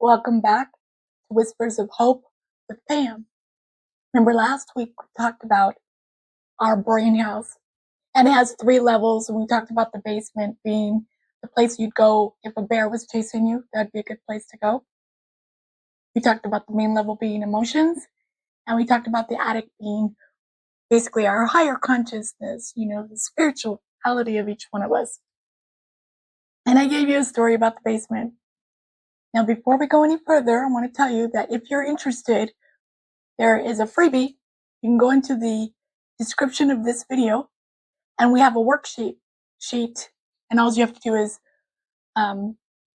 Welcome back to Whispers of Hope with Pam. Remember last week we talked about our brain house, and it has 3 levels, and we talked about the basement being the place you'd go if a bear was chasing you. That'd be a good place to go. We talked about the main level being emotions, and we talked about the attic being basically our higher consciousness, the spirituality of each one of us. And I gave you a story about the basement. Now, before we go any further, I want to tell you that if you're interested, there is a freebie. You can go into the description of this video, and we have a worksheet, and all you have to do is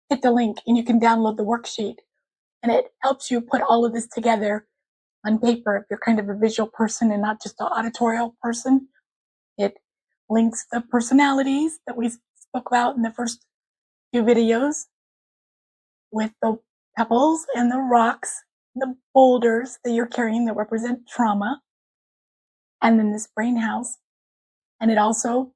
hit the link, and you can download the worksheet, and it helps you put all of this together on paper if you're kind of a visual person and not just an auditorial person. It links the personalities that we spoke about in the first few videos with the pebbles and the rocks, the boulders that you're carrying that represent trauma, and then this brain house. And it also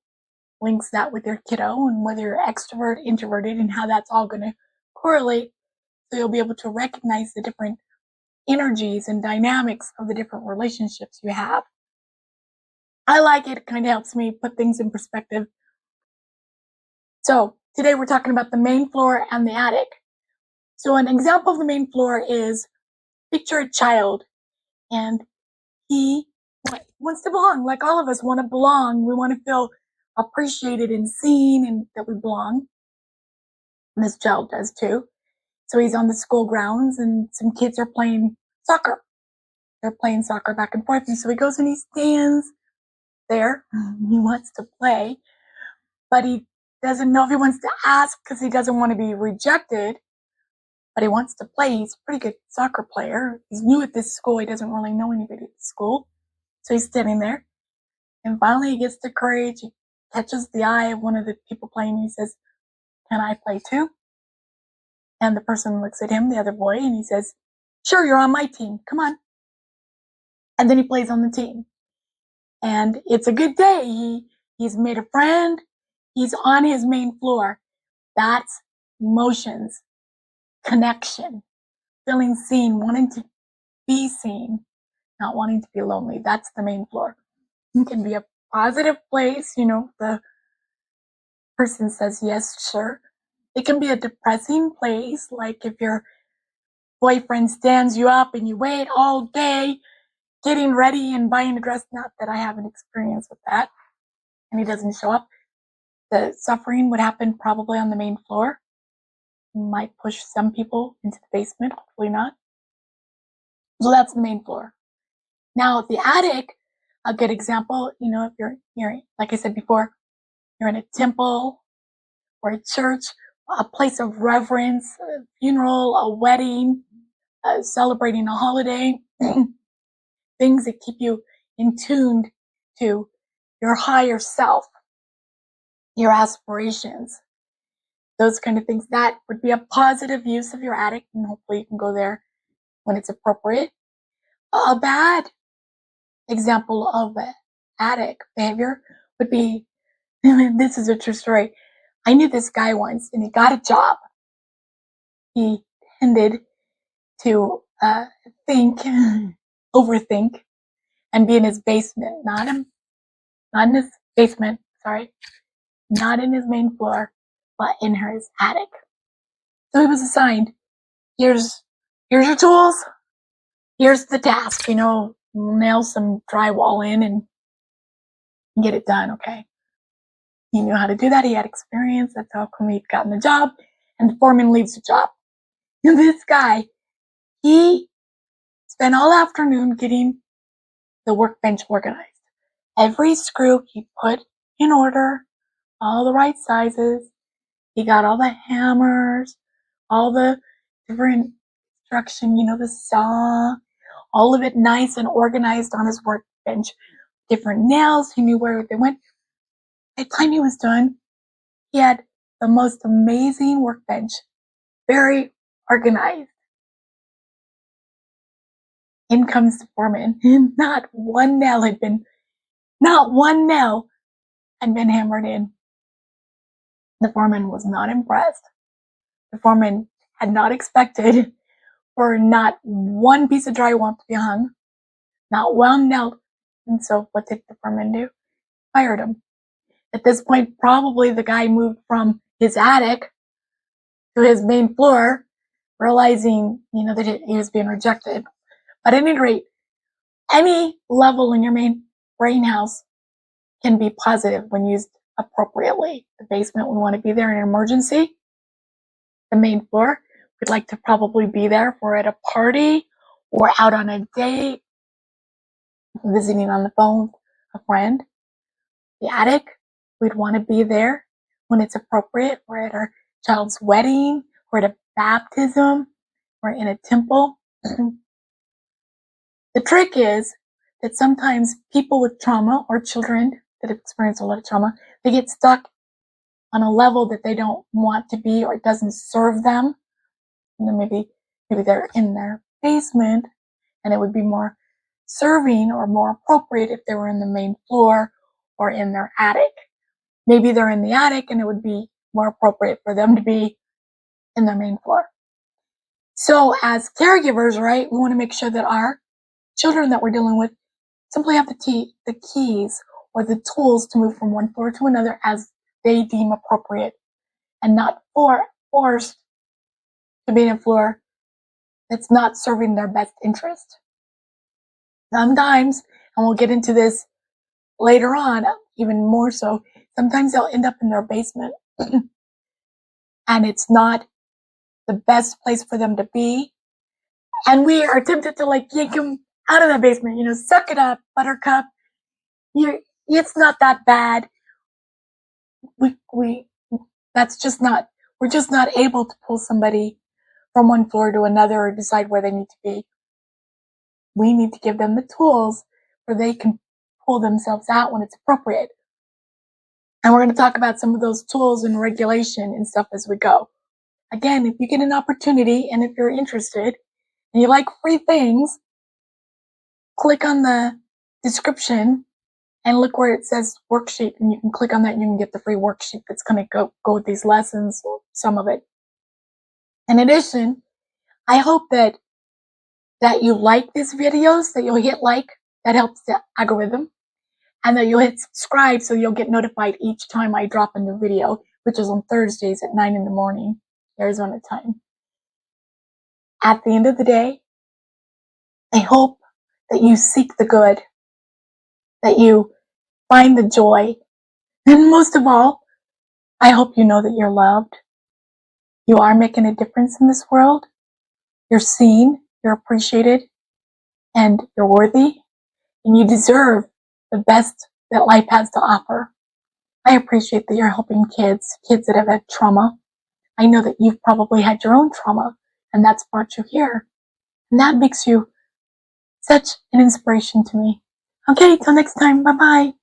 links that with your kiddo and whether you're extrovert, introverted, and how that's all going to correlate. So you'll be able to recognize the different energies and dynamics of the different relationships you have. I like it. It kind of helps me put things in perspective. So today we're talking about the main floor and the attic. So an example of the main floor is, picture a child, and he wants to belong. Like all of us want to belong. We want to feel appreciated and seen and that we belong. And this child does too. So he's on the school grounds, and some kids are playing soccer. They're playing soccer back and forth. And so he goes and he stands there. He wants to play, but he doesn't know if he wants to ask because he doesn't want to be rejected. But he wants to play. He's a pretty good soccer player. He's new at this school. He doesn't really know anybody at the school. So he's standing there. And finally he gets the courage. He catches the eye of one of the people playing. He says, "Can I play too?" And the person looks at him, the other boy, and he says, "Sure, you're on my team. Come on." And then he plays on the team. And it's a good day. He's made a friend. He's on his main floor. That's emotions, connection, feeling seen, wanting to be seen, not wanting to be lonely. That's the main floor. It can be a positive place, the person says, "Yes, sure." It can be a depressing place, like if your boyfriend stands you up and you wait all day getting ready and buying a dress. Not that I have an experience with that. And he doesn't show up. The suffering would happen probably on the main floor. Might push some people into the basement, hopefully not. So that's the main floor. Now the attic, a good example, if you're like I said before, you're in a temple or a church, a place of reverence, a funeral, a wedding, celebrating a holiday, things that keep you in tune to your higher self, your aspirations, those kind of things. That would be a positive use of your attic, and hopefully you can go there when it's appropriate. A bad example of attic behavior would be, this is a true story. I knew this guy once, and he got a job. He tended to overthink, and be in his basement, not in his basement, sorry, not in his main floor, but in his attic. So he was assigned, here's your tools, here's the task, nail some drywall in and get it done, okay? He knew how to do that. He had experience. That's how come he'd gotten the job. And the foreman leaves the job. And this guy, he spent all afternoon getting the workbench organized. Every screw he put in order, all the right sizes. He got all the hammers, all the different instruction, the saw, all of it nice and organized on his workbench. Different nails, he knew where they went. By the time he was done, he had the most amazing workbench, very organized. In comes the foreman, and not one nail had been hammered in. The foreman was not impressed. The foreman had not expected for not one piece of drywall to be hung, not one nail. And so what did the foreman do? Fired him. At this point, probably the guy moved from his attic to his main floor, realizing, that he was being rejected. But at any rate, any level in your main brain house can be positive when used appropriately. The basement, we want to be there in an emergency. The main floor, we'd like to probably be there if we're at a party or out on a date, visiting on the phone with a friend. The attic, we'd want to be there when it's appropriate. We're at our child's wedding, we're at a baptism, we're in a temple. The trick is that sometimes people with trauma or children that have experienced a lot of trauma, they get stuck on a level that they don't want to be or it doesn't serve them. Maybe they're in their basement and it would be more serving or more appropriate if they were in the main floor or in their attic. Maybe they're in the attic and it would be more appropriate for them to be in their main floor. So as caregivers, right, we want to make sure that our children that we're dealing with simply have the keys or the tools to move from one floor to another as they deem appropriate and not forced to be in a floor that's not serving their best interest. Sometimes, and we'll get into this later on, even more so, sometimes they'll end up in their basement and it's not the best place for them to be. And we are tempted to yank them out of the basement, suck it up, buttercup. It's not that bad. We're just not able to pull somebody from one floor to another or decide where they need to be. We need to give them the tools where they can pull themselves out when it's appropriate. And we're going to talk about some of those tools and regulation and stuff as we go. Again, if you get an opportunity and if you're interested and you like free things, click on the description and look where it says worksheet, and you can click on that and you can get the free worksheet that's going to go with these lessons, or some of it. In addition, I hope that you like these videos, that you'll hit like, that helps the algorithm, and that you'll hit subscribe so you'll get notified each time I drop a new video, which is on Thursdays at 9 in the morning, Arizona time. At the end of the day, I hope that you seek the good, that you find the joy, and most of all, I hope you know that you're loved. You are making a difference in this world. You're seen, you're appreciated, and you're worthy, and you deserve the best that life has to offer. I appreciate that you're helping kids that have had trauma. I know that you've probably had your own trauma, and that's brought you here. And that makes you such an inspiration to me. Okay, till next time, bye-bye.